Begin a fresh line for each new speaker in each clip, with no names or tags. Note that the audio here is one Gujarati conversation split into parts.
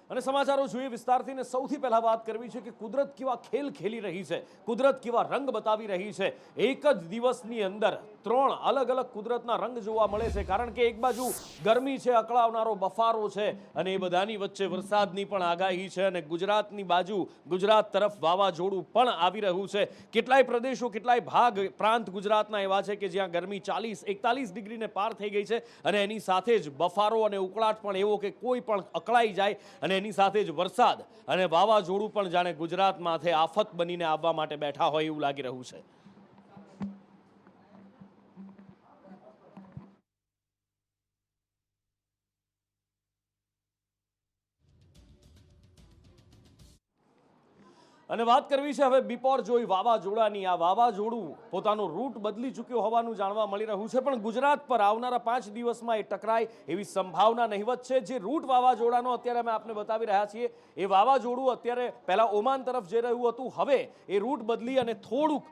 અને સમાચારો જોઈએ વિસ્તારથી ને સૌથી પહેલા વાત કરવી છે કે કુદરત કેવા ખેલ ખેલી રહી છે, કુદરત કેવા રંગ બતાવી રહી છે। એક જ દિવસની અંદર 3 અલગ અલગ કુદરતના રંગ જોવા મળે છે, કારણ કે એક બાજુ ગરમી છે, અકળાવનારો બફારો છે, અને એ બધાની વચ્ચે વરસાદની પણ આગાહી છે, અને ગુજરાતની બાજુ ગુજરાત તરફ વાવાઝોડું પણ આવી રહ્યું છે। કેટલાય પ્રદેશો, કેટલાય ભાગ પ્રાંત ગુજરાતના એવા છે કે જ્યાં ગરમી 40-41 ડિગ્રીને પાર થઈ ગઈ છે, અને એની સાથે જ બફારો અને ઉકળાટ પણ એવો કે કોઈ પણ અકળાઈ જાય, અને એની સાથે જ વરસાદ અને વાવાઝોડું પણ જાણે ગુજરાત માથે આફત બનીને આવવા માટે બેઠા હોય એવું લાગી રહ્યું છે। અને વાત કરવી છે હવે બિપોરજોય વાવાઝોડાની। આ વાવાઝોડું પોતાનો રૂટ બદલી ચૂક્યો હોવાનું જાણવા મળી રહ્યું છે, પણ ગુજરાત પર આવનારા 5 દિવસમાં એ ટકરાય એવી સંભાવના નહિવત છે। જે રૂટ વાવાઝોડાનો અત્યારે અમે આપને બતાવી રહ્યા છીએ, એ વાવાઝોડું અત્યારે પહેલા ઓમાન તરફ જઈ રહ્યું હતું, હવે એ રૂટ બદલી અને થોડુંક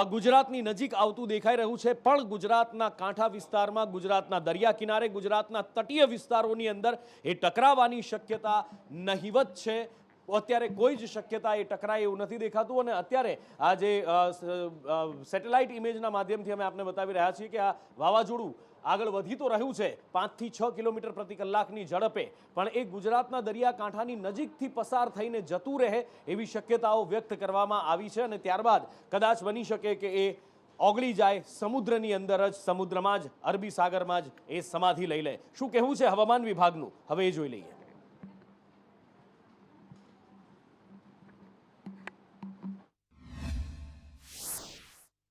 ગુજરાતની નજીક આવતું દેખાઈ રહ્યું છે, પણ ગુજરાતના કાંઠા વિસ્તારમાં, ગુજરાતના દરિયા કિનારે, ગુજરાતના તટીય વિસ્તારોની અંદર એ ટકરાવાની શક્યતા નહિવત છે। અત્યારે કોઈ જ શક્યતા એ ટકરાય એવું નથી દેખાતું, અને અત્યારે આ જે સેટેલાઇટ ઇમેજના માધ્યમથી અમે આપને બતાવી રહ્યા છીએ કે આ વાવાઝોડું આગળ વધી તો રહ્યું છે 5 થી 6 કિલોમીટર પ્રતિ કલાકની ઝડપે, પણ એ ગુજરાતના દરિયાકાંઠાની નજીકથી પસાર થઈને જતું રહે એવી શક્યતાઓ વ્યક્ત કરવામાં આવી છે, અને ત્યારબાદ કદાચ બની શકે કે એ ઓગળી જાય સમુદ્રની અંદર જ, સમુદ્રમાં જ, અરબી સાગરમાં જ એ સમાધિ લઈ લે। શું કહેવું છે હવામાન વિભાગનું, હવે એ જોઈ લઈએ।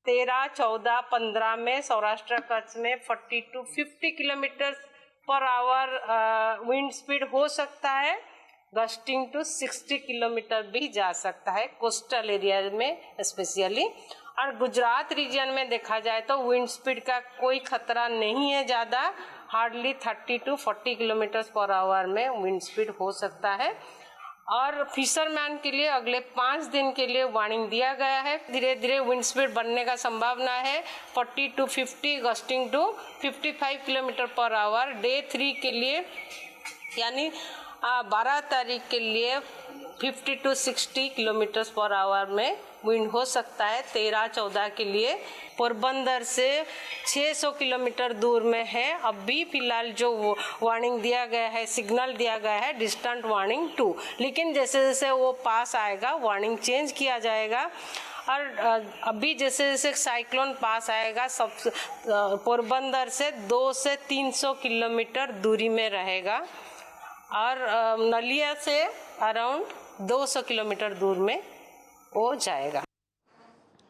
13, 14, 15 में सौराष्ट्र कच्छ में 40 to 50 kilometre per our wind speed हो सकता है। गस्टिंग टू 60 किलोमीटर भी जा सकता है कोस्टल एरिया में स्पेशली। और गुजरात रीजन में देखा जाए तो विंड स्पीड का कोई खतरा नहीं है ज़्यादा, hardly 30 to 40 kilometre per our में विंड स्पीड हो सकता है। और फिशरमैन के लिए अगले 5 दिन के लिए वार्निंग दिया गया है। धीरे धीरे विंड स्पीड बढ़ने का संभावना है, 40 to 50, gusting to 55 kilometre per hour. Day 3 के लिए यानी 12 तारीख के लिए 50 to 60 किलोमीटर पर आवर में विंड हो सकता है। 13-14 के लिए पोरबंदर से 600 किलोमीटर दूर में है। अभी फिलहाल जो वार्निंग दिया गया है, सिग्नल दिया गया है डिस्टेंट वार्निंग 2, लेकिन जैसे जैसे वो पास आएगा वार्निंग चेंज किया जाएगा। और अभी जैसे जैसे साइक्लोन पास आएगा, सब पोरबंदर से 200 से 300 किलोमीटर दूरी में रहेगा, और नलिया से अराउंड 200 किलोमीटर दूर में हो जाएगा।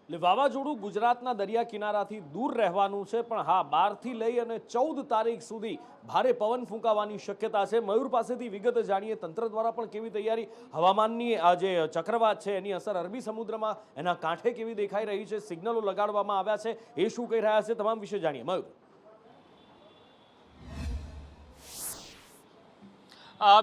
વાવાઝોડું ગુજરાતના દરિયા કિનારાથી દૂર રહેવાનું છે, પણ હા 12 થી લઈ અને 14 તારીખ સુધી ભારે પવન ફૂંકાવાની શક્યતા છે। મયુર પાસેથી વિગત જાણીએ, તંત્ર દ્વારા પણ કેવી તૈયારી, હવામાનની આ જે ચક્રવાત છે એની અસર અરબી સમુદ્રમાં એના કાંઠે કેવી દેખાઈ રહી છે, સિગ્નલો લગાડવામાં આવ્યા છે, એ શું કહી રહ્યા છે, તમામ વિશે જાણીએ। મયુર।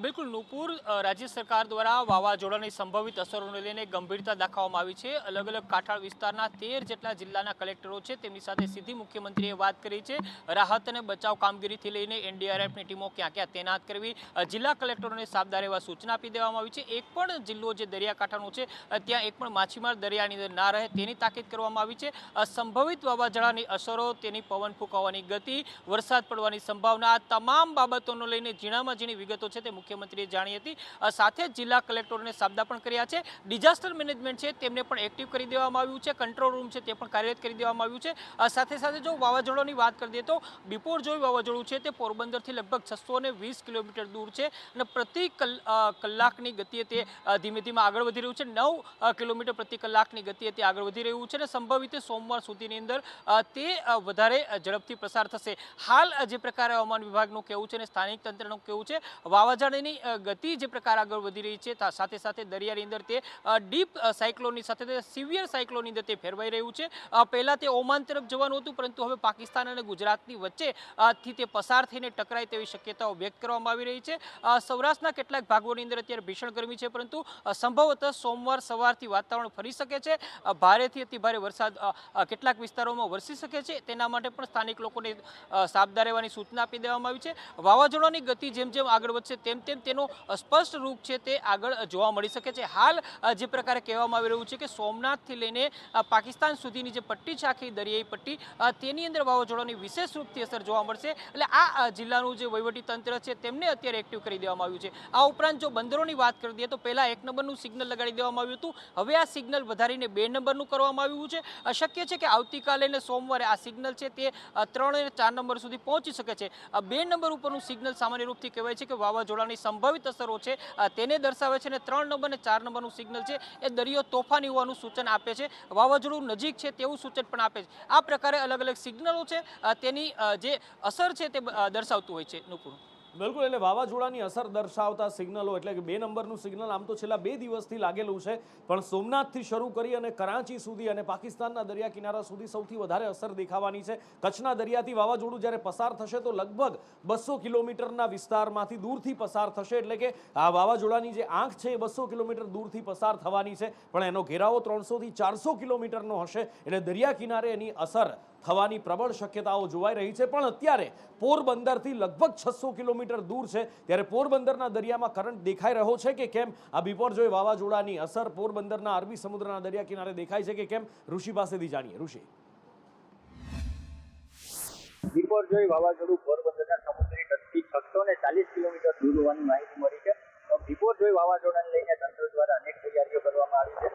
બિલકુલ નુપુર, રાજ્ય સરકાર દ્વારા વાવાઝોડાની સંભવિત અસરોને લઈને ગંભીરતા દાખવવામાં આવી છે। અલગ અલગ કાંઠા વિસ્તારના 13 જેટલા જિલ્લાના કલેક્ટરો છે, તેમની સાથે સીધી મુખ્યમંત્રીએ વાત કરી છે। રાહત અને બચાવ કામગીરીથી લઈને એનડીઆરએફની ટીમો ક્યાં ક્યાં તૈનાત કરવી, જિલ્લા કલેક્ટરોને સાબદાર એવા સૂચના આપી દેવામાં આવી છે। એક પણ જિલ્લો જે દરિયાકાંઠાનો છે ત્યાં એક પણ માછીમાર દરિયાની અંદર ના રહે તેની તાકીદ કરવામાં આવી છે। સંભવિત વાવાઝોડાની અસરો, તેની પવન ફૂંકાવાની ગતિ, વરસાદ પડવાની સંભાવના, આ તમામ બાબતોને લઈને ઝીણામાં ઝીણી વિગતો છે તે મુખ્યમંત્રીએ જાણી હતી। સાથે જ જિલ્લા કલેક્ટરોને સાબદા પણ કર્યા છે। ડિઝાસ્ટર મેનેજમેન્ટ છે તેમને પણ એક્ટિવ કરી દેવામાં આવ્યું છે, કંટ્રોલ રૂમ છે તે પણ કાર્યરત કરી દેવામાં આવ્યું છે। સાથે સાથે જો વાવાઝોડાની વાત કરી દઈએ તો બિપોરજોય વાવાઝોડું છે તે પોરબંદરથી લગભગ 620 કિલોમીટર દૂર છે, અને પ્રતિ કલાકની ગતિએ તે ધીમે ધીમે આગળ વધી રહ્યું છે। 9 કિલોમીટર પ્રતિ કલાકની ગતિએ તે આગળ વધી રહ્યું છે, અને સંભવિત સોમવાર સુધીની અંદર તે વધારે ઝડપથી પ્રસાર થશે। હાલ જે પ્રકારે હવામાન વિભાગનું કહેવું છે અને સ્થાનિક તંત્રનું કહેવું છે, વાવાઝોડાની ગતિ જે પ્રકાર આગળ વધી રહી છે, સાથે સાથે દરિયાની અંદર તે ડીપ સાયક્લોનની સાથે સિવિયર સાયક્લોનની અંદર તે ફેરવાઈ રહ્યું છે। પહેલા તે ઓમાન તરફ જવાનું હતું, પરંતુ હવે પાકિસ્તાન અને ગુજરાતની વચ્ચે થી તે પસાર થઈને ટકરાય તેવી શક્યતાઓ વ્યક્ત કરવામાં આવી રહી છે। સૌરાષ્ટ્રના કેટલાક ભાગોની અંદર અત્યારે ભીષણ ગરમી છે, પરંતુ સંભવતઃ સોમવાર સવારથી વાતાવરણ ફરી શકે છે। ભારેથી અતિભારે વરસાદ કેટલાક વિસ્તારોમાં વરસી શકે છે, તેના માટે પણ સ્થાનિક લોકોને સાબદા રહેવાની સૂચના આપી દેવામાં આવી છે। વાવાઝોડાની ગતિ જેમ જેમ આગળ વધશે તેમ તેમ તેનો સ્પષ્ટ રૂપ છે તે આગળ જોવા મળી શકે છે. હાલ જે પ્રકારે કહેવામાં આવી રહ્યું છે કે સોમનાથથી લઈને પાકિસ્તાન સુધીની જે પટ્ટી છે આખી દરિયાઈ પટ્ટી તેની અંદર વાવાઝોડાની વિશેષ રૂપથી અસર જોવા મળશે. એટલે આ જિલ્લાનું જે વહીવટી તંત્ર છે તેમને અત્યારે એક્ટિવ કરી દેવામાં આવ્યું છે. આ ઉપરાંત જો બંદરોની વાત કરી દઈએ તો પહેલા 1 નંબરનું સિગ્નલ લગાડી દેવામાં આવ્યું હતું. હવે આ સિગ્નલ વધારીને 2 નંબરનું કરવામાં આવ્યું છે. શક્ય છે કે આવતીકાલે ને સોમવારે આ સિગ્નલ છે તે 3 અને 4 નંબર સુધી પહોંચી શકે છે. 2 નંબર ઉપરનું સિગ્નલ સામાન્ય રૂપથી કહેવાય છે કે વાવાઝોડાની સંભવિત અસરો છે તેને દર્શાવે છે, અને 3 નંબર અને 4 નંબરનું સિગ્નલ છે એ દરિયો તોફાની હોવાનું સૂચન આપે છે, વાવાઝોડું નજીક છે તેવું સૂચન પણ આપે છે. આ પ્રકારે અલગ અલગ સિગ્નલો છે તેની જે અસર છે તે દર્શાવતું હોય છે. નુપુર,
બિલકુલ, એટલે વાવાઝોડાની અસર દર્શાવતા સિગ્નલો એટલે કે 2 નંબરનું સિગ્નલ આમ તો છેલ્લા 2 દિવસથી લાગેલું છે, પણ સોમનાથથી શરૂ કરી અને કરાંચી સુધી અને પાકિસ્તાનના દરિયા કિનારા સુધી સૌથી વધારે અસર દેખાવાની છે. કચ્છના દરિયાથી વાવાઝોડું જ્યારે પસાર થશે તો લગભગ 200 કિલોમીટરના વિસ્તારમાંથી દૂરથી પસાર થશે, એટલે કે આ વાવાઝોડાની જે આંખ છે એ 200 કિલોમીટર દૂરથી પસાર થવાની છે, પણ એનો ઘેરાવો 300 થી 400 કિલોમીટરનો હશે, એટલે દરિયા કિનારે એની અસર થવાની પ્રબળ શક્યતાઓ જોવાઈ રહી છે. પણ અત્યારે પોરબંદરથી લગભગ 600 કિલોમીટર દૂર છે, ત્યારે પોરબંદરના દરિયામાં કરંટ દેખાઈ રહ્યો છે કે કેમ? આ બિપોરજોય વાવાઝોડાની અસર પોરબંદરના અરબી સમુદ્રના દરિયા કિનારે દેખાય છે કે કેમ? ઋષિ પાસેથી જાણીએ. ઋષિ,
બિપોરજોય વાવાઝોડું પોરબંદરના સમુદ્રી તટથી 640 કિલોમીટર દૂર હોવાની માહિતી મળી છે. બિપોરજોય વાવાઝોડાને લઈને તંત્ર દ્વારા અનેક તૈયારીઓ કરવામાં આવી છે.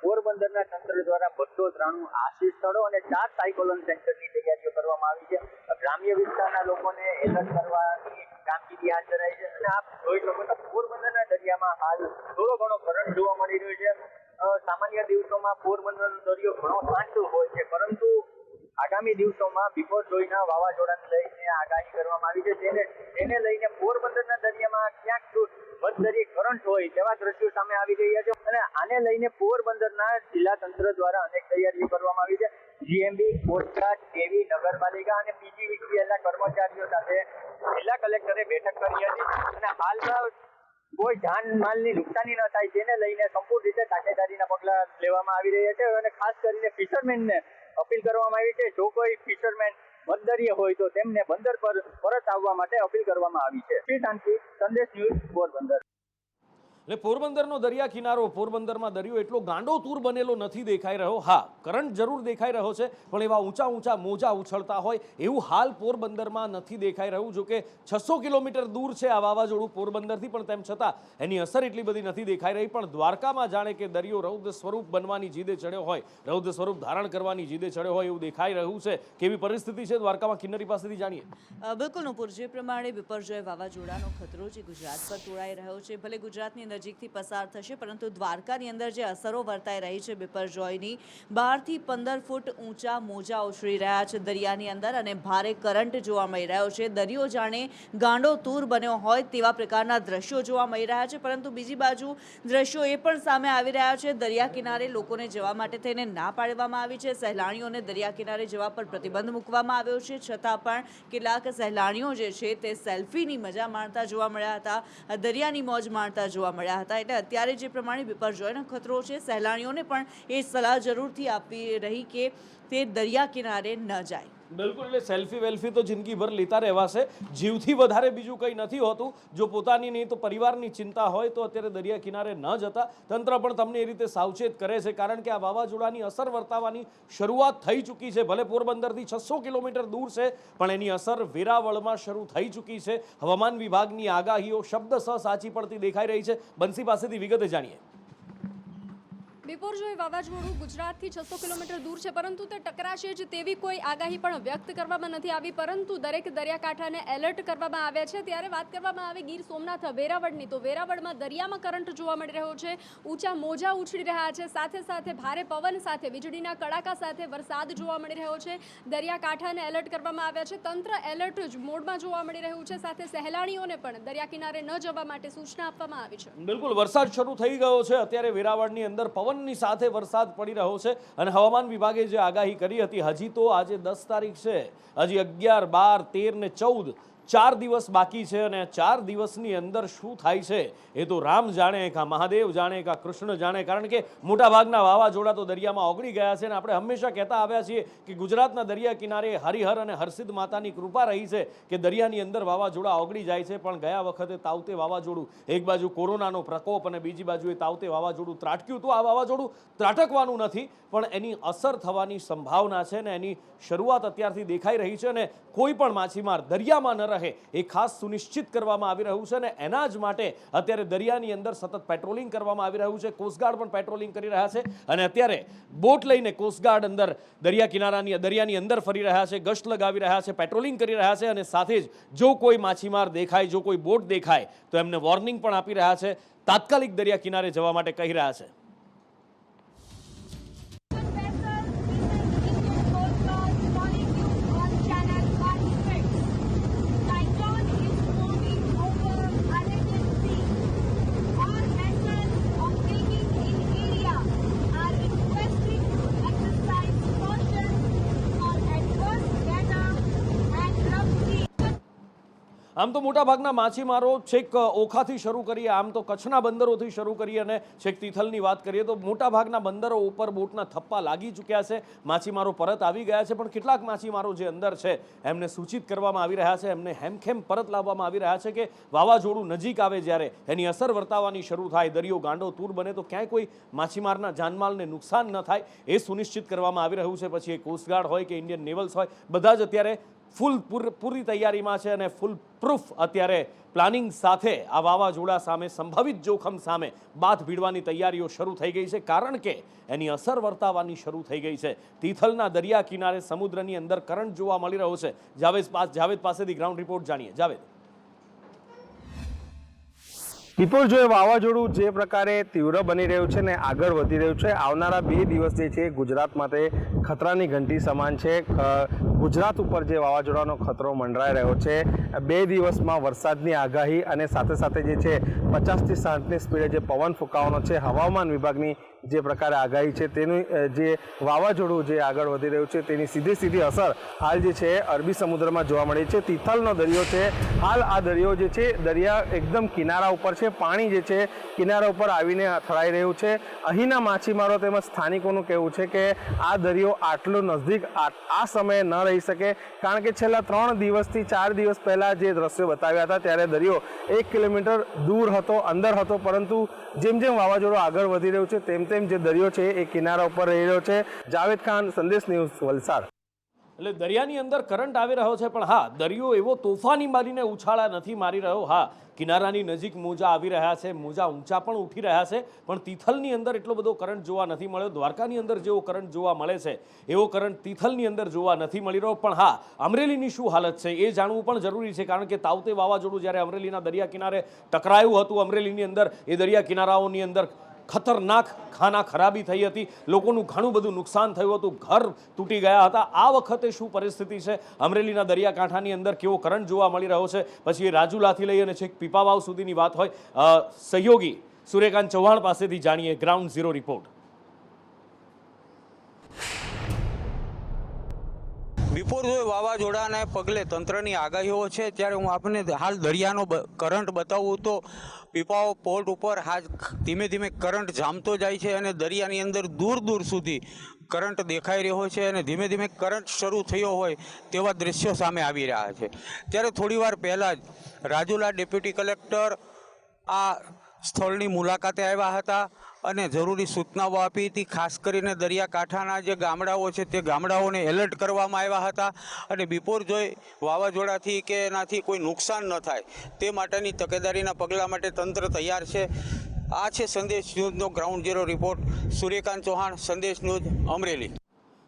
પોરબંદરના તંત્ર દ્વારા 293 આશિષ સ્થળો અને 4 સાયક્લોન સેન્ટરની તૈયારીઓ કરવામાં આવી છે. ગ્રામ્ય વિસ્તારના લોકોને એલર્ટ કરવાની કામગીરી હાથ ધરાઈ છે, અને આપ જોઈ શકો છો પોરબંદરના દરિયામાં હાલ થોડો ઘણો કરંટ જોવા મળી રહ્યો છે. સામાન્ય દિવસોમાં પોરબંદરનો દરિયો ઘણો શાંત હોય છે, પરંતુ આગામી દિવસોમાં બિપોરજોયના વાવાઝોડાને લઈને આગાહી કરવામાં આવી છે. તેને લઈને પોરબંદરના દરિયામાં ક્યાંક મધદરિયે કરંટ હોય તેવા દ્રશ્યો સામે આવી રહ્યા છે, અને આને લઈને પોરબંદરના જિલ્લા તંત્ર દ્વારા અનેક તૈયારીઓ કરવામાં આવી છે. જીએમબી, કોસ્ટગાર્ડ, નેવી, નગરપાલિકા અને પીજીવીસીએલના કર્મચારીઓ સાથે જિલ્લા કલેક્ટરે બેઠક કરી હતી, અને હાલમાં કોઈ જાનમાલની નુકસાની ન થાય તેને લઈને સંપૂર્ણ રીતે તાકેદારીના પગલાં લેવામાં આવી રહ્યા છે, અને ખાસ કરીને ફિશરમેનને અપીલ કરવામાં આવી છે. જો કોઈ ફિશરમેન મધદરિયે હોય તો તેમને બંદર પર પરત આવવા માટે અપીલ કરવામાં આવી છે. શાંતિ, સંદેશ ન્યૂઝ, પોરબંદર.
એટલે પોરબંદરનો દરિયા કિનારો, પોરબંદરમાં દરિયો એટલો ગાંડો તૂર બનેલો નથી દેખાઈ રહ્યો. હા, કરંટ જરૂર દેખાઈ રહ્યો છે, પણ એવા ઊંચા ઊંચા મોજા ઉછળતા હોય એવું હાલ પોરબંદરમાં નથી દેખાઈ રહ્યું. જો કે 600 કિલોમીટર દૂર છે આ વાવાઝોડું પોરબંદરથી, પણ તેમ છતાં એની અસર એટલી બધી નથી દેખાઈ રહી. પણ દ્વારકામાં જાણે કે દરિયો રૌદ્ર સ્વરૂપ બનવાની જીદે ચડ્યો હોય, રૌદ્ર સ્વરૂપ ધારણ કરવાની જીદે ચડ્યો હોય એવું દેખાઈ રહ્યું છે. કેવી પરિસ્થિતિ છે દ્વારકામાં? કિન્નરી પાસેથી જાણીએ.
બિલકુલ નુપુર, જે પ્રમાણે બિપરજોય વાવાઝોડાનો ખતરો જે ગુજરાત પર તોળાઈ રહ્યો છે, ભલે ગુજરાતની નજીકથી પસાર થશે, પરંતુ દ્વારકાની અંદર જે અસરો વર્તાઈ રહી છે બિપરજોયની, 12 થી 15 ફૂટ ઊંચા મોજા ઉછળી રહ્યા છે દરિયાની અંદર, અને ભારે કરંટ જોવા મળી રહ્યો છે. દરિયો જાણે ગાંડો તૂર બન્યો હોય તેવા પ્રકારના દ્રશ્યો જોવા મળી રહ્યા છે. પરંતુ બીજી બાજુ દ્રશ્યો એ પણ સામે આવી રહ્યા છે, દરિયા કિનારે લોકોને જવા માટે થઈને ના પાડવામાં આવી છે. સહેલાણીઓને દરિયા કિનારે જવા પર પ્રતિબંધ મૂકવામાં આવ્યો છે, છતાં પણ કેટલાક સહેલાણીઓ જે છે તે સેલ્ફીની મજા માણતા જોવા મળ્યા હતા, દરિયાની મોજ માણતા જોવા મળ્યા હતા. એટલે અત્યારે જે પ્રમાણે બિપરજોયનો ખતરો છે, સહેલાણીઓને પણ એ સલાહ જરૂરથી આપવી રહી કે તે દરિયા કિનારે ન જાય.
બિલકુલ, એટલે સેલ્ફી વેલ્ફી તો જિંદગીભર લેતા રહેવાશે. જીવથી વધારે બીજું કંઈ નથી હોતું. જો પોતાની નહીં તો પરિવારની ચિંતા હોય તો અત્યારે દરિયા કિનારે ન જતા. તંત્ર પણ તમને એ રીતે સાવચેત કરે છે, કારણ કે આ વાવાઝોડાની અસર વર્તાવાની શરૂઆત થઈ ચૂકી છે. ભલે પોરબંદરથી 600 કિલોમીટર દૂર છે, પણ એની અસર વેરાવળમાં શરૂ થઈ ચૂકી છે. હવામાન વિભાગની આગાહીઓ શબ્દસહ સાચી પડતી દેખાઈ રહી છે. બંસી પાસેથી વિગતે જાણીએ.
બિપોરજોય વાવાઝોડું ગુજરાતથી 600 કિલોમીટર દૂર છે, પરંતુ તે ટકરાશે જ તેવી કોઈ આગાહી પણ વ્યક્ત કરવામાં નથી આવી, પરંતુ દરેક દરિયાકાંઠાને એલર્ટ કરવામાં આવ્યા છે. ત્યારે વાત કરવામાં આવે ગીર સોમનાથ વેરાવળની, તો વેરાવળમાં દરિયામાં કરંટ જોવા મળી રહ્યો છે, ઊંચા મોજા ઉછળી રહ્યા છે, સાથે સાથે ભારે પવન સાથે વીજળીના કડાકા સાથે વરસાદ જોવા મળી રહ્યો છે. દરિયાકાંઠાને એલર્ટ કરવામાં આવ્યા છે, તંત્ર એલર્ટ મોડમાં જોવા મળી રહ્યું છે, સાથે સહેલાણીઓને પણ દરિયા કિનારે ન જવા માટે સૂચના આપવામાં આવી છે.
બિલકુલ, વરસાદ શરૂ થઈ ગયો છે અત્યારે વેરાવળની અંદર. પવન ની સાથે વરસાદ પડી રહ્યો છે, અને હવામાન વિભાગે જે આગાહી કરી હતી, હજી તો આજે 10 તારીખ છે, હજી 11, 12, 13 ને 14 4 દિવસ બાકી છે અને 4 દિવસની અંદર શું થાય છે એ તો રામ જાણે, કાં મહાદેવ જાણે, કાં કૃષ્ણ જાણે, કારણ કે મોટાભાગના વાવાઝોડા તો દરિયામાં ઓગળી ગયા છે અને આપણે હંમેશા કહેતા આવ્યા છીએ કે ગુજરાતના દરિયા કિનારે હરિહર અને હરસિદ્ધ માતાની કૃપા રહી છે કે દરિયાની અંદર વાવાઝોડા ઓગળી જાય છે. પણ ગયા વખતે તાવતે વાવાઝોડું, એક બાજુ કોરોનાનો પ્રકોપ અને બીજી બાજુ એ તાવતે વાવાઝોડું ત્રાટક્યું. તો આ વાવાઝોડું ત્રાટકવાનું નથી, પણ એની અસર થવાની સંભાવના છે ને એની શરૂઆત અત્યારથી દેખાઈ રહી છે. અને કોઈ પણ માછીમાર દરિયામાં ન રહે એ ખાસ સુનિશ્ચિત કરવામાં આવી રહ્યું છે અને એના જ માટે અત્યારે દરિયાની અંદર સતત પેટ્રોલિંગ કરવામાં આવી રહ્યું છે. કોસ્ટગાર્ડ પણ પેટ્રોલિંગ કરી રહ્યા છે અને અત્યારે બોટ લઈને કોસ્ટગાર્ડ અંદર દરિયાની અંદર ફરી રહ્યા છે, ગશ્ત લગાવી રહ્યા છે, પેટ્રોલિંગ કરી રહ્યા છે અને સાથે જ જો કોઈ માછીમાર દેખાય, જો કોઈ બોટ દેખાય તો એમને વોર્નિંગ પણ આપી રહ્યા છે, તાત્કાલિક દરિયા કિનારે જવા માટે કહી રહ્યા છે. આમ તો મોટાભાગના માછીમારો છેક ઓખાથી શરૂ કરીએ, આમ તો કચ્છના બંદરોથી શરૂ કરીએ અને છેક તિથલની વાત કરીએ તો મોટાભાગના બંદરો ઉપર બોટના થપ્પા લાગી ચૂક્યા છે. માછીમારો પરત આવી ગયા છે, પણ કેટલાક માછીમારો જે અંદર છે એમને સૂચિત કરવામાં આવી રહ્યા છે, એમને હેમખેમ પરત લાવવામાં આવી રહ્યા છે કે વાવાઝોડું નજીક આવે, જ્યારે એની અસર વર્તાવાની શરૂ થાય, દરિયો ગાંડો તૂર બને તો ક્યાંય કોઈ માછીમારના જાનમાલને નુકસાન ન થાય એ સુનિશ્ચિત કરવામાં આવી રહ્યું છે. પછી એ કોસ્ટગાર્ડ હોય કે ઇન્ડિયન નેવલ્સ હોય, બધા જ અત્યારે પૂરી તૈયારીમાં છે અને ફૂલ પ્રૂફ અત્યારે પ્લાનિંગ સાથે આ વાવાઝોડા સામે, સંભવિત જોખમ સામે બાથ ભીડવાની તૈયારીઓ શરૂ થઈ ગઈ છે, કારણ કે એની અસર વર્તાવાની શરૂ થઈ ગઈ છે. તિથલના દરિયા કિનારે સમુદ્રની અંદર કરંટ જોવા મળી રહ્યો છે. જાવેદ પાસેથી ગ્રાઉન્ડ રિપોર્ટ જાણીએ. જાવેદ.
બિપોરજોય વાવાઝોડું જે પ્રકારે તીવ્ર બની રહ્યું છે ને આગળ વધી રહ્યું છે, આવનારા 2 દિવસ જે છે ગુજરાત માટે ખતરાની ઘંટી સમાન છે. ગુજરાત ઉપર જે વાવાઝોડાનો ખતરો મંડરાઈ રહ્યો છે, 2 દિવસમાં વરસાદની આગાહી અને સાથે સાથે જે છે 50થી 60ની સ્પીડે જે પવન ફૂંકાવાનો છે, હવામાન વિભાગની જે પ્રકારે આગાહી છે, તેનું જે વાવાઝોડું જે આગળ વધી રહ્યું છે તેની સીધી અસર હાલ જે છે અરબી સમુદ્રમાં જોવા મળી છે. તિથલનો દરિયો છે, હાલ આ દરિયો જે છે દરિયા એકદમ કિનારા ઉપર છે, પાણી જે છે કિનારા ઉપર આવીને અથડાઈ રહ્યું છે. અહીંના માછીમારો તેમજ સ્થાનિકોનું કહેવું છે કે આ દરિયો આટલો નજીક આ સમયે ન રહી શકે, કારણ કે છેલ્લા 3 દિવસથી 4 દિવસ પહેલાં જે દ્રશ્યો બતાવ્યા હતા ત્યારે દરિયો 1 કિલોમીટર દૂર હતો, અંદર હતો, પરંતુ જેમ જેમ વાવાઝોડું આગળ વધી રહ્યું છે તેમ જે દરિયો છે એ કિનારા ઉપર રહી રહ્યો છે. જાવેદ ખાન, સંદેશ ન્યૂઝ, વલસાડ.
એટલે દરિયાની અંદર કરંટ આવી રહ્યો છે, પણ હા, દરિયો એવો તોફાની મારીને ઉછાળા નથી મારી રહ્યો. હા, કિનારાની નજીક મોજા આવી રહ્યા છે, મોજા ઊંચા પણ ઉઠી રહ્યા છે, પણ તિથલની અંદર એટલો બધો કરંટ જોવા નથી મળ્યો. દ્વારકાની અંદર જેવો કરંટ જોવા મળે છે એવો કરંટ તિથલની અંદર જોવા નથી મળી રહ્યો. પણ હા, અમરેલીની શું હાલત છે એ જાણવું પણ જરૂરી છે, કારણ કે તાવતે વાવાઝોડું જ્યારે અમરેલીના દરિયા કિનારે ટકરાયું હતું, અમરેલીની અંદર એ દરિયા કિનારાઓની અંદર ખતરનાક ખાના ખરાબી થઈ હતી, લોકોનું ઘણું બધું નુકસાન થયું હતું, ઘર તૂટી ગયા હતા. આ વખતે શું પરિસ્થિતિ છે અમરેલીના દરિયાકાંઠાની અંદર, કેવો કરંટ જોવા મળી રહ્યો છે? પછી એ રાજુલાથી લઈ અને છેક પીપાવાવ સુધીની વાત હોય, સહયોગી સૂર્યકાંત ચૌહાણ પાસેથી જાણીએ ગ્રાઉન્ડ ઝીરો રિપોર્ટ.
બિપોરજોય વાવાઝોડાને પગલે તંત્રની આગાહીઓ છે, ત્યારે હું આપને હાલ દરિયાનો કરંટ બતાવું તો પીપાવાવ પોર્ટ ઉપર ધીમે ધીમે કરંટ જામતો જાય છે અને દરિયાની અંદર દૂર સુધી કરંટ દેખાઈ રહ્યો છે અને ધીમે ધીમે કરંટ શરૂ થયો હોય તેવા દ્રશ્યો સામે આવી રહ્યા છે. ત્યારે થોડીવાર પહેલાં જ રાજુલા ડેપ્યુટી કલેક્ટર આ સ્થળની મુલાકાતે આવ્યા હતા અને જરૂરી સૂચનાઓ આપી હતી. ખાસ કરીને દરિયાકાંઠાના જે ગામડાઓ છે તે ગામડાઓને એલર્ટ કરવામાં આવ્યા હતા અને બિપોરજોય વાવાઝોડાથી કે એનાથી કોઈ નુકસાન ન થાય તે માટેની તકેદારીના પગલાં માટે તંત્ર તૈયાર છે. આ છે સંદેશ ન્યૂઝનો ground zero report. Suryakant Chauhan, Sandesh news, Amreli.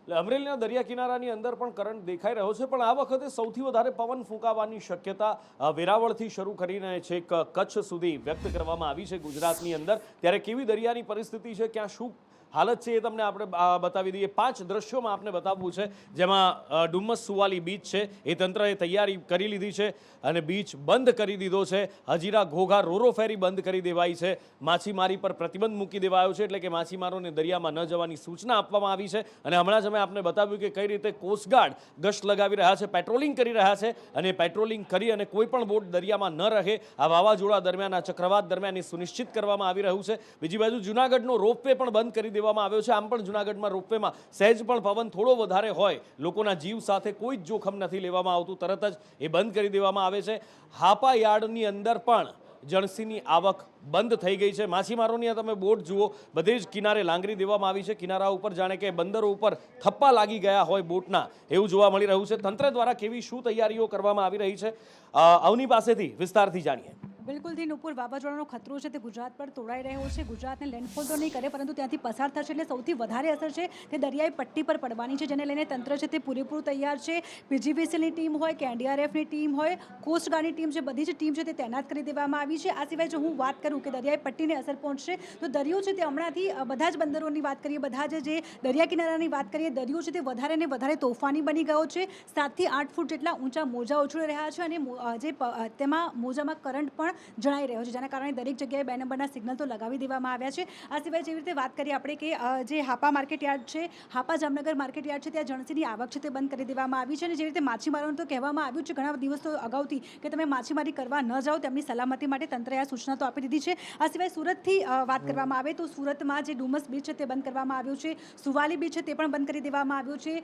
અમરેલીના દરિયા કિનારાની અંદર પણ કરંટ દેખાઈ રહ્યો છે, પણ આ વખતે સૌથી વધારે પવન ફૂંકાવાની શક્યતા વેરાવળથી શરૂ કરીને છેક કચ્છ સુધી વ્યક્ત કરવામાં આવી છે ગુજરાતની અંદર. ત્યારે કેવી દરિયાની પરિસ્થિતિ છે, ક્યાં શું હાલત છે એ તમને આપણે બતાવી દઈએ. 5 દ્રશ્યોમાં આપણે બતાવવું છે, જેમાં ડુમ્મસ સુવાલી બીચ છે એ તંત્રએ તૈયારી કરી લીધી છે અને બીચ બંધ કરી દીધો છે. હજીરા ઘોઘા રોરો ફેરી બંધ કરી દેવાઈ છે. માછીમારી પર પ્રતિબંધ મૂકી દેવાયો છે, એટલે કે માછીમારોને દરિયામાં ન જવાની સૂચના આપવામાં આવી છે. અને હમણાં જ અમે આપને બતાવ્યું કે કઈ રીતે કોસ્ટગાર્ડ ગશ્ત લગાવી રહ્યા છે, પેટ્રોલિંગ કરી રહ્યા છે અને પેટ્રોલિંગ કરી અને કોઈ પણ બોટ દરિયામાં ન રહે આ વાવાઝોડા દરમિયાન, આ ચક્રવાત દરમિયાન એ સુનિશ્ચિત કરવામાં આવી રહ્યું છે. બીજી બાજુ જૂનાગઢનો રોપવે પણ બંધ કરી દેવામાં આવ્યો છે. આમ પણ જૂનાગઢમાં રોપવેમાં સહેજ પણ પવન થોડો વધારે હોય, લોકોના જીવ સાથે કોઈ જ જોખમ નથી લેવામાં આવતું, તરત જ એ બંધ કરી દેવામાં આવે છે. હાપા યાર્ડની અંદર પણ જણસીની આવક બંધ થઈ ગઈ છે. માછીમારોની તમે બોટ જુઓ, બધે જ કિનારે લાંગરી દેવામાં આવી છે. કિનારા ઉપર જાણે કે બંદરો ઉપર થપ્પા લાગી ગયા હોય બોટના, એવું જોવા મળી રહ્યું છે. તંત્ર દ્વારા કેવી શું તૈયારીઓ કરવામાં આવી રહી છે, અવની પાસેથી વિસ્તારથી જાણીએ.
બિલકુલથી નુપુર, વાવાઝોડાનો ખતરો છે તે ગુજરાત પર તોડાઈ રહ્યો છે. ગુજરાતને લેન્ડફોલ તો નહીં કરે, પરંતુ ત્યાંથી પસાર થશે એટલે સૌથી વધારે અસર છે તે દરિયાઈ પટ્ટી પર પડવાની છે, જેને લઈને તંત્ર છે તે પૂરેપૂરું તૈયાર છે. પીજીવીસીએલની ટીમ હોય કે એનડીઆરએફની ટીમ હોય, કોસ્ટગાર્ડની ટીમ છે, બધી જ ટીમ છે તે તૈનાત કરી દેવામાં આવી છે. આ સિવાય જો હું વાત કરું કે દરિયાઈ પટ્ટીને અસર પહોંચશે તો દરિયો છે તે હમણાંથી બધા જ બંદરોની વાત કરીએ, બધા જ જે દરિયા કિનારાની વાત કરીએ, દરિયો છે તે વધારે ને વધારે તોફાની બની ગયો છે. 7 થી 8 ફૂટ જેટલા ઊંચા મોજા ઉછળી રહ્યા છે અને જે તેમાં મોજામાં કરંટ પણ જણાઈ રહ્યો છે, જેના કારણે દરેક જગ્યાએ 2 નંબરના સિગ્નલ તો લગાવી દેવામાં આવ્યા છે. આ સિવાય જેવી રીતે વાત કરીએ આપણે કે જે હાપા માર્કેટ યાર્ડ છે, હાપા જામનગર માર્કેટ યાર્ડ છે, ત્યાં જણસીની આવક છે તે બંધ કરી દેવામાં આવી છે. અને જેવી રીતે માછીમારોને તો કહેવામાં આવ્યું છે ઘણા દિવસો અગાઉથી કે તમે માછીમારી કરવા ન જાઓ, તેમની સલામતી માટે તંત્રએ આ સૂચના તો આપી દીધી છે. આ સિવાય સુરતથી વાત કરવામાં આવે તો સુરતમાં જે ડુમસ બીચ છે તે બંધ કરવામાં આવ્યું છે. સુવાલી બીચ છે તે પણ બંધ કરી દેવામાં આવ્યું છે.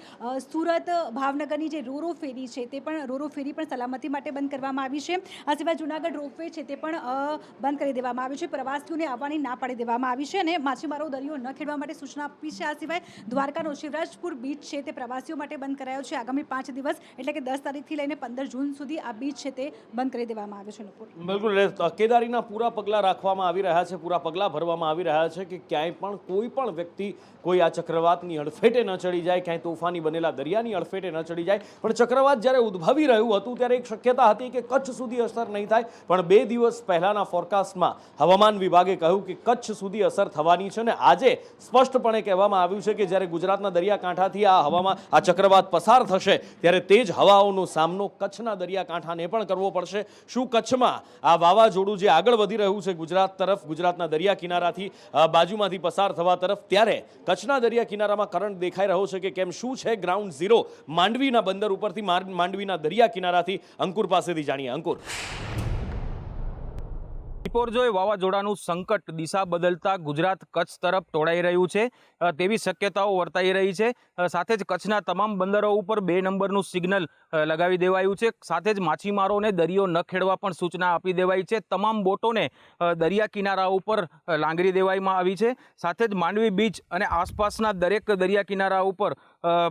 સુરત ભાવનગરની જે રોરો ફેરી છે તે પણ રોરો ફેરી પણ સલામતી માટે બંધ કરવામાં આવી છે. આ સિવાય જૂનાગઢ રોપવે છે તે પણ બંધ કરી દેવામાં આવ્યું છે. પ્રવાસીઓને આવવાની ના પાડી દેવામાં આવી છે અને માછીમારો દરિયો ન ખેડવા માટે સૂચના આપી છે. આ સિવાય દ્વારકાનો શિવરાજપુર બીચ છે તે પ્રવાસીઓ માટે બંધ કરાયો છે. આગામી 5 દિવસ એટલે કે 10 તારીખથી લઈને 15 જૂન સુધી આ બીચ છે તે બંધ કરી દેવામાં આવ્યો છે.
બિલકુલ, તકેદારીના પૂરા પગલાં રાખવામાં આવી રહ્યા છે, પૂરા પગલાં ભરવામાં આવી રહ્યા છે કે ક્યાંય પણ કોઈ પણ વ્યક્તિ કોઈ આ ચક્રવાતની અડફેટે ન ચડી જાય, ક્યાંય તોફાની બનેલા દરિયાની અડફેટે ન ચડી જાય. પણ ચક્રવાત જ્યારે ઉદ્ભવી રહ્યું હતું ત્યારે એક શક્યતા હતી કે કચ્છ સુધી અસર નહીં થાય, પણ 2 દિવસ પહેલાના ફોરકાસ્ટમાં હવામાન વિભાગે કહ્યું કે કચ્છ સુધી અસર થવાની છે. અને આજે સ્પષ્ટપણે કહેવામાં આવ્યું છે કે જ્યારે ગુજરાતના દરિયાકાંઠાથી આ ચક્રવાત પસાર થશે ત્યારે તેજ હવાઓનો સામનો કચ્છના દરિયાકાંઠાને પણ કરવો પડશે. શું કચ્છમાં આ વાવાઝોડું જે આગળ વધી રહ્યું છે ગુજરાત તરફ, ગુજરાતના દરિયા કિનારાથી બાજુમાંથી પસાર થવા તરફ, ત્યારે કચ્છના દરિયા કિનારામાં કરંટ દેખાઈ રહ્યો છે કે કેમ, શું છે ગ્રાઉન્ડ ઝીરો માંડવીના બંદર ઉપરથી, માંડવીના દરિયા કિનારાથી અંકુર પાસેથી જાણીએ. અંકુર,
બિપોરજોય વાવાઝોડાનું સંકટ દિશા બદલતા ગુજરાત કચ્છ તરફ તોડાઈ રહ્યું છે તેવી શક્યતાઓ વર્તાઈ રહી છે. સાથે જ કચ્છના તમામ બંદરો ઉપર 2 નંબરનું સિગ્નલ લગાવી દેવાયું છે. સાથે જ માછીમારોને દરિયો ન ખેડવા પણ સૂચના આપી દેવાઈ છે. તમામ બોટોને દરિયા કિનારા ઉપર લાંગરી દેવામાં આવી છે. સાથે જ માંડવી બીચ અને આસપાસના દરેક દરિયા કિનારા ઉપર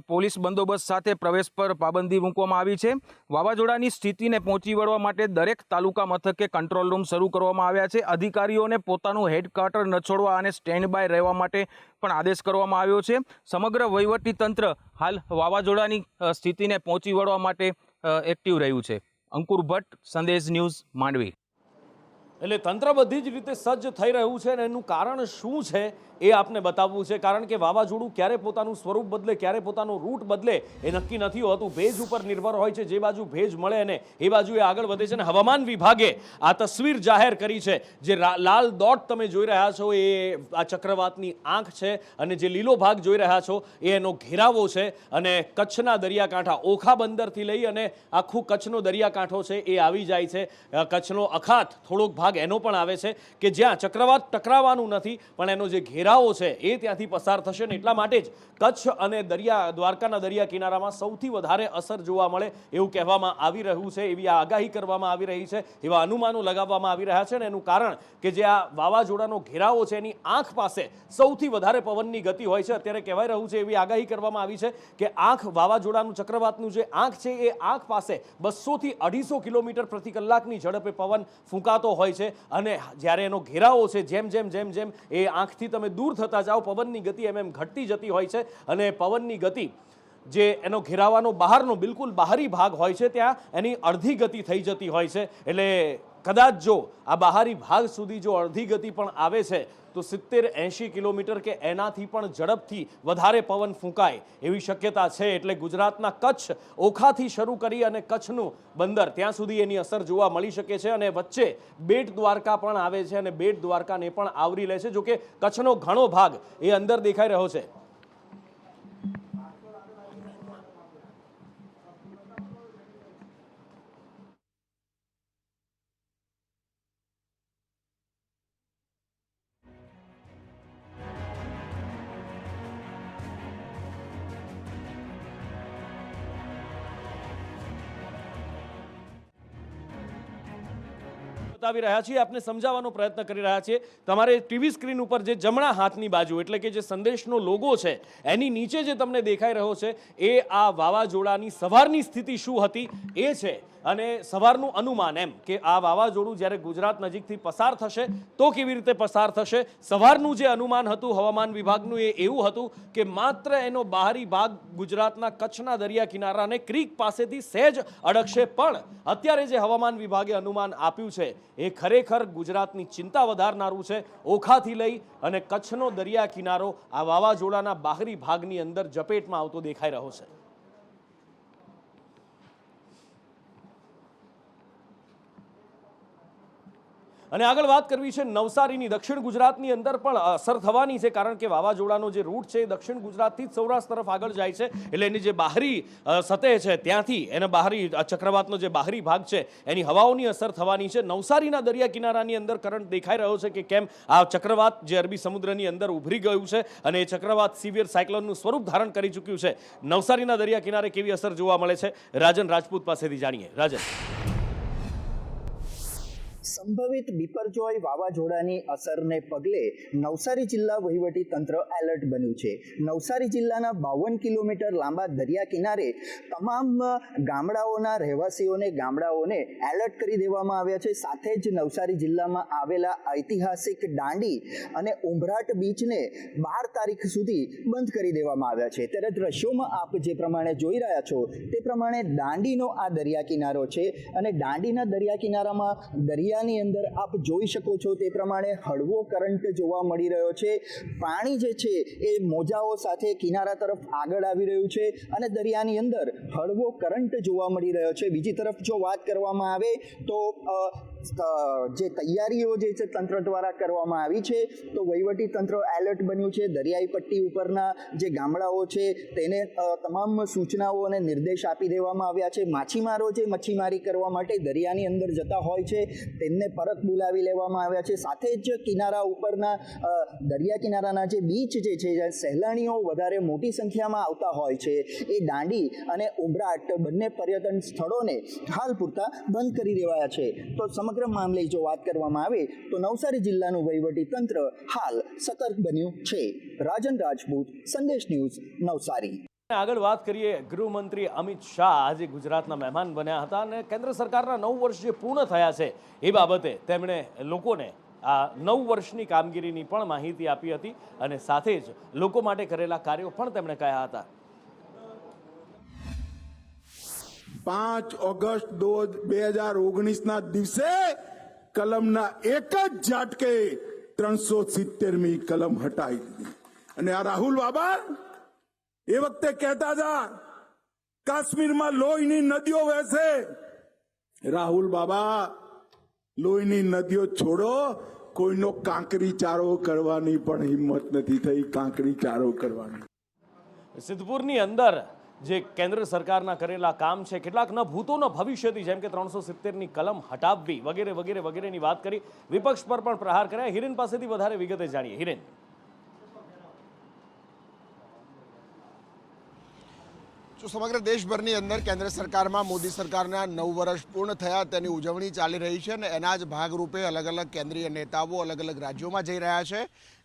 પોલીસ બંદોબસ્ત સાથે પ્રવેશ પર પાબંદી મૂકવામાં આવી છે. વાવાઝોડાની સ્થિતિને પહોંચી વળવા માટે દરેક તાલુકા મથકે કંટ્રોલ રૂમ શરૂ કરવામાં આવ્યા છે. અધિકારીઓને પોતાનું હેડક્વાર્ટર ન છોડવા અને સ્ટેન્ડ બાય રહેવા માટે પણ આદેશ કરવામાં આવ્યો છે. સમગ્ર વહીવટી તંત્ર હાલ વાવાઝોડાની સ્થિતિને પહોંચી વળવા માટે એક્ટિવ રહ્યું છે. અંકુર ભટ્ટ, સંદેશ ન્યૂઝ, માંડવી.
એટલે તંત્ર બધી જ રીતે સજ્જ થઈ રહ્યું છે અને એનું કારણ શું છે એ આપને બતાવવું છે. કારણ કે વાવાઝોડું ક્યારે પોતાનું સ્વરૂપ બદલે, ક્યારે પોતાનો રૂટ બદલે એ નક્કી નથી હોતું. ભેજ ઉપર નિર્ભર હોય છે, જે બાજુ ભેજ મળે ને એ બાજુ એ આગળ વધે છે. અને હવામાન વિભાગે આ તસવીર જાહેર કરી છે. જે લાલ ડોટ તમે જોઈ રહ્યા છો એ આ ચક્રવાતની આંખ છે અને જે લીલો ભાગ જોઈ રહ્યા છો એ એનો ઘેરાવો છે. અને કચ્છના દરિયાકાંઠા, ઓખા બંદરથી લઈ અને આખું કચ્છનો દરિયાકાંઠો છે એ આવી જાય છે. કચ્છનો અખાત થોડોક ભાગ એનો પણ આવે છે કે જ્યાં ચક્રવાત ટકરાવાનું નથી, પણ એનો જે ઘેરાવો છે એ ત્યાંથી પસાર થશે. ને એટલા માટે જ કચ્છ અને દ્વારકાના દરિયા કિનારામાં સૌથી વધારે અસર જોવા મળે એવું કહેવામાં આવી રહ્યું છે, એવી આગાહી કરવામાં આવી રહી છે, એવા અનુમાનો લગાવવામાં આવી રહ્યા છે. અને એનું કારણ કે જે આ વાવાઝોડાનો ઘેરાવો છે એની આંખ પાસે સૌથી વધારે પવનની ગતિ હોય છે. અત્યારે કહેવાય રહ્યું છે, એવી આગાહી કરવામાં આવી છે કે આંખ વાવાઝોડાનું, ચક્રવાતનું જે આંખ છે એ આંખ પાસે 200 થી 250 કિલોમીટર પ્રતિ કલાકની ઝડપે પવન ફૂંકાતો હોય છે. અને જ્યારે એનો ઘેરાવો છે જેમ જેમ જેમ જેમ એ આંખથી તમે દૂર થતા જાઓ, પવનની ગતિ એમ ઘટતી જતી હોય છે. અને પવનની ગતિ જે એનો ઘેરાવાનો બહારનો બિલકુલ બહારી ભાગ હોય છે ત્યાં એની અડધી ગતિ થઈ જતી હોય છે. એટલે કદાચ જો આ બહારી ભાગ સુધી જો અડધી ગતિ પણ આવે છે તો 70-80 કિલોમીટર કે એનાથી પણ ઝડપથી વધારે પવન ફૂંકાય એવી શક્યતા છે. એટલે ગુજરાતના કચ્છ ઓખાથી શરૂ કરી અને કચ્છનું બંદર ત્યાં સુધી એની અસર જોવા મળી શકે છે. અને વચ્ચે બેટ દ્વારકા પણ આવે છે અને બેટ દ્વારકાને પણ આવરી લે છે. જોકે કચ્છનો ઘણો ભાગ એ અંદર દેખાઈ રહ્યો છે. બતાવી રહ્યા છીએ, આપને સમજાવવાનો પ્રયત્ન કરી રહ્યા છીએ. તમારે ટીવી સ્ક્રીન ઉપર જે જમણા હાથની બાજુ એટલે કે જે સંદેશનો લોગો છે એની નીચે જે તમને દેખાઈ રહ્યો છે એ આ વાવાઝોડાની સવારની સ્થિતિ શું હતી એ છે. અને સવારનું અનુમાન એમ કે આ વાવાઝોડું જ્યારે ગુજરાત નજીકથી પસાર થશે તો કેવી રીતે પસાર થશે. સવારનું જે અનુમાન હતું હવામાન વિભાગનું એ એવું હતું કે માત્ર એનો બહારી ભાગ ગુજરાતના કચ્છના દરિયા કિનારાને ક્રીક પાસેથી સહેજ અડકશે. પણ અત્યારે જે હવામાન વિભાગે અનુમાન આપ્યું છે એ ખરેખર ગુજરાતની ચિંતા વધારનારું છે. ઓખાથી લઈ અને કચ્છનો દરિયા કિનારો આ વાવાઝોડાના બહારી ભાગની અંદર ઝપેટમાં આવતો દેખાઈ રહ્યો છે. અને આગળ વાત કરવી છે નવસારીની. દક્ષિણ ગુજરાતની અંદર પણ અસર થવાની છે કારણ કે વાવાઝોડાનો જે રૂટ છે એ દક્ષિણ ગુજરાતથી જ સૌરાષ્ટ્ર તરફ આગળ જાય છે. એટલે એની જે બહારી સતહ છે ત્યાંથી એના બહારી ચક્રવાતનો જે બહારી ભાગ છે એની હવાઓની અસર થવાની છે. નવસારીના દરિયા કિનારાની અંદર કરંટ દેખાઈ રહ્યો છે કે કેમ આ ચક્રવાત જે અરબી સમુદ્રની અંદર ઉભરી ગયું છે અને એ ચક્રવાત સિવિયર સાયક્લોનનું સ્વરૂપ ધારણ કરી ચૂક્યું છે. નવસારીના દરિયા કિનારે કેવી અસર જોવા મળે છે રાજન રાજપૂત પાસેથી જાણીએ. રાજન,
સંભવિત બિપરજોય વાવાઝોડાની અસરને પગલે નવસારી જિલ્લા વહીવટી તંત્ર એલર્ટ બન્યું છે. નવસારી જિલ્લાના 52 કિલોમીટર લાંબા દરિયા કિનારે તમામ ગામડાઓના રહેવાસીઓને ગામડાઓને એલર્ટ કરી દેવામાં આવ્યા છે. સાથે જ નવસારી જિલ્લામાં આવેલા ઐતિહાસિક દાંડી અને ઉંભરાટ બીચને 12 તારીખ સુધી બંધ કરી દેવામાં આવ્યા છે. ત્યારે દ્રશ્યોમાં આપ જે પ્રમાણે જોઈ રહ્યા છો તે પ્રમાણે દાંડીનો આ દરિયા કિનારો છે અને દાંડીના દરિયા કિનારામાં દરિયાની અંદર આપ જોઈ શકો છો તે પ્રમાણે હળવો કરંટ જોવા મળી રહ્યો છે. પાણી જે છે એ મોજાઓ સાથે કિનારા તરફ આગળ આવી રહ્યું છે અને દરિયાની અંદર હળવો કરંટ જોવા મળી રહ્યો છે. બીજી તરફ જો વાત કરવામાં આવે તો જે તૈયારીઓ જે છે તંત્ર દ્વારા કરવામાં આવી છે તો વહીવટી તંત્ર એલર્ટ બન્યું છે. દરિયાઈ પટ્ટી ઉપરના જે ગામડાઓ છે તેને તમામ સૂચનાઓ અને નિર્દેશ આપી દેવામાં આવ્યા છે. માછીમારો જે મચ્છીમારી કરવા માટે દરિયાની અંદર જતા હોય છે તેમને પરત બોલાવી લેવામાં આવ્યા છે. સાથે જ કિનારા ઉપરના દરિયા કિનારાના જે બીચ જે છે જ્યાં સહેલાણીઓ વધારે મોટી સંખ્યામાં આવતા હોય છે એ દાંડી અને ઉંભરાટ બંને પર્યટન સ્થળોને હાલ પૂરતા બંધ કરી દેવાયા છે. તો સમગ્ર મામલે જો વાત કરવામાં આવે તો નવસારી જિલ્લાનું વહીવટી તંત્ર હાલ સતર્ક બન્યું છે. રાજન રાજપૂત, સંદેશ ન્યૂઝ, નવસારી.
આગળ વાત કરીએ, ગૃહમંત્રી અમિત શાહ આજે ગુજરાતના મહેમાન બન્યા હતા અને કેન્દ્ર સરકારના 9 વર્ષ જે પૂર્ણ થયા છે એ બાબતે તેમણે લોકોને આ 9 વર્ષની કામગીરીની પણ માહિતી આપી હતી અને સાથે જ લોકો માટે કરેલા કાર્યો પણ તેમણે કહ્યા હતા.
5 ઓગસ્ટ 2019ના દિવસે કલમના એક જ ઝાટકે 370મી કલમ હટાવી દીધી. અને આ રાહુલ બાબા એ વખતે કહેતા હતા કાશ્મીરમાં લોહીની નદીઓ વહેશે. રાહુલ બાબા, લોહીની નદીઓ છોડો, કોઈનો કાંકરી ચારો કરવાની પણ હિંમત નથી થઈ. કાંકરી ચારો કરવાની.
સિદ્ધપુરની અંદર જે કેન્દ્ર સરકારના કરેલા કામ છે, કેટલાક ન ભૂતો ન ભવિષ્યથી, જેમ કે 370ની કલમ હટાવવી વગેરે વગેરે વગેરેની વાત કરી. વિપક્ષ પર પણ પ્રહાર કર્યા. હિરેન પાસેથી વધારે વિગતે જાણીએ. હિરેન,
સમગ્ર દેશભરની અંદર કેન્દ્ર સરકારમાં મોદી સરકારના 9 વર્ષ પૂર્ણ થયા તેની ઉજવણી ચાલી રહી છે અને એના જ ભાગરૂપે અલગ અલગ કેન્દ્રીય નેતાઓ અલગ અલગ રાજ્યોમાં જઈ રહ્યા છે.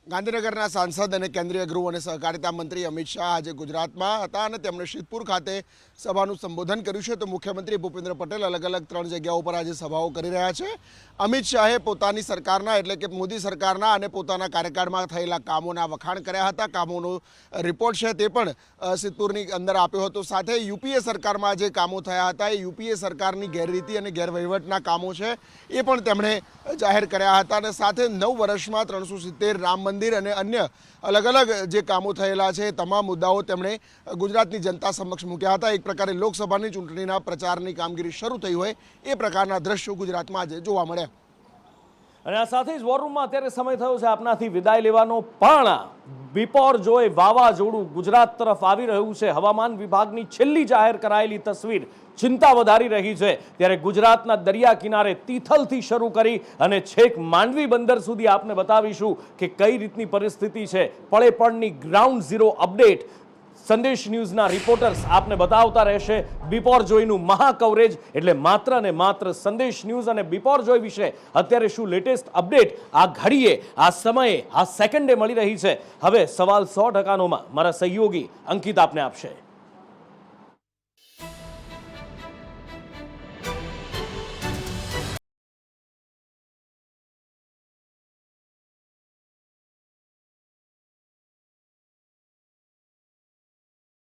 ગાંધીનગરના સાંસદ અને કેન્દ્રીય ગૃહ અને સહકારિતા મંત્રી અમિત શાહ આજે ગુજરાતમાં હતા અને તેમણે સિદ્ધપુર ખાતે સભાનું સંબોધન કર્યું છે. તો મુખ્યમંત્રી ભૂપેન્દ્ર પટેલ અલગ અલગ 3 જગ્યાઓ પર આજે સભાઓ કરી રહ્યા છે. અમિત શાહે પોતાની સરકારના એટલે કે મોદી સરકારના અને પોતાના કાર્યકાળમાં થયેલા કામોના વખાણ કર્યા હતા. કામોનો રિપોર્ટ છે તે પણ સિદ્ધપુરની અંદર આપ્યો હતો. સાથે યુપીએ સરકારમાં જે કામો થયા હતા એ યુપીએ સરકારની ગેરરીતિ અને ગેરવહીવટના કામો છે એ પણ તેમણે જાહેર કર્યા હતા. અને સાથે 9 વર્ષમાં 370 રામ મંદિર અને અન્ય અલગ અલગ જે કામો થયેલા છે તમામ મુદ્દાઓ તેમણે ગુજરાતની જનતા સમક્ષ મૂક્યા હતા. એક પ્રકારે લોકસભાની ચૂંટણીના પ્રચારની કામગીરી શરૂ થઈ હોય એ પ્રકારના દ્રશ્યો ગુજરાતમાં આજે જોવા મળ્યા.
અને આ સાથે જ વોર રૂમમાં અત્યારે સમય થયો છે આપનાથી વિદાય લેવાનો. પણ બિપોરજોય વાવાઝોડું ગુજરાત તરફ આવી રહ્યું છે. હવામાન વિભાગની છેલ્લી જાહેર કરાયેલી તસવીર ચિંતા વધારી રહી છે. ત્યારે ગુજરાતના દરિયા કિનારે તિથલથી શરૂ કરી અને છેક માંડવી બંદર સુધી આપને બતાવીશું કે કઈ રીતની પરિસ્થિતિ છે. પળે પળની ગ્રાઉન્ડ ઝીરો અપડેટ સંદેશ ન્યૂઝના રિપોર્ટર્સ આપને બતાવતા રહેશે. બિપોરજોયનું મહા કવરેજ એટલે માત્ર ને માત્ર સંદેશ ન્યૂઝ અને બિપોરજોય વિશે અત્યારે શું લેટેસ્ટ અપડેટ આ ઘડીએ, આ સમયે, આ સેકન્ડે મળી રહી છે. હવે સવાલ 100%નોમાં મારા સહયોગી અંકિત આપને આપશે.